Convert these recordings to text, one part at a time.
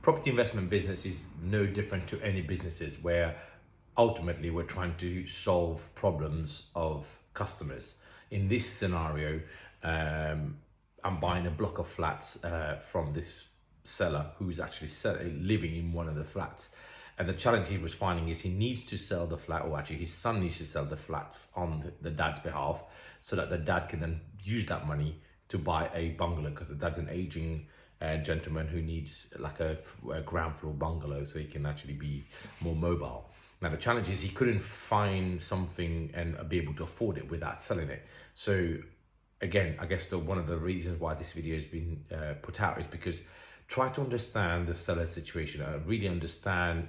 property investment business is no different to any businesses where ultimately we're trying to solve problems of customers. In this scenario, I'm buying a block of flats from this seller who's actually living in one of the flats. And the challenge he was finding is he needs to sell the flat, or actually his son needs to sell the flat on the dad's behalf, so that the dad can then use that money to buy a bungalow, because the dad's an aging gentleman who needs like a ground floor bungalow so he can actually be more mobile. Now the challenge is he couldn't find something and be able to afford it without selling it. So again, I guess one of the reasons why this video has been put out is because try to understand the seller's situation and really understand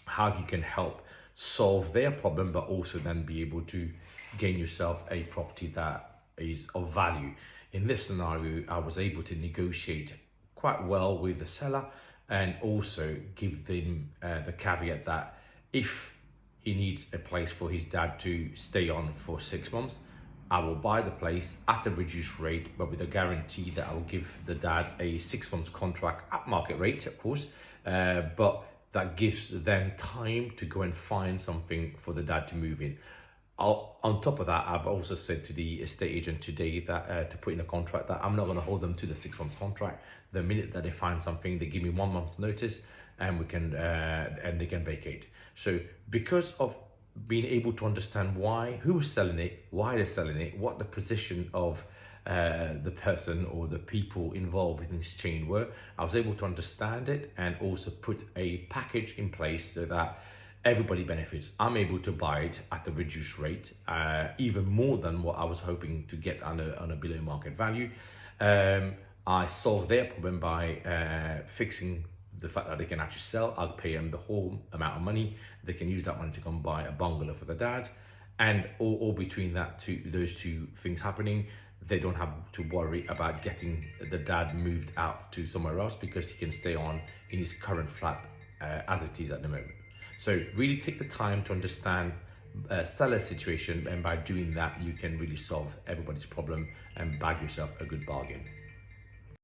how you can help solve their problem, but also then be able to gain yourself a property that is of value. In this scenario, I was able to negotiate quite well with the seller and also give them the caveat that if he needs a place for his dad to stay on for 6 months, I will buy the place at a reduced rate, but with a guarantee that I will give the dad a 6 months contract at market rate, of course, but that gives them time to go and find something for the dad to move in. On top of that, I've also said to the estate agent today that to put in a contract that I'm not going to hold them to the 6 months contract. The minute that they find something, they give me 1 month's notice, and we can and they can vacate. So because of being able to understand who's selling it, why they're selling it, what the position of the person or the people involved in this chain were, I was able to understand it and also put a package in place so that everybody benefits. I'm able to buy it at a reduced rate, even more than what I was hoping to get on a below market value. I solved their problem by fixing the fact that they can actually sell. I'll pay them the whole amount of money. They can use that money to come buy a bungalow for the dad. And all between those two things happening, they don't have to worry about getting the dad moved out to somewhere else, because he can stay on in his current flat as it is at the moment. So really take the time to understand seller's situation, and by doing that, you can really solve everybody's problem and bag yourself a good bargain.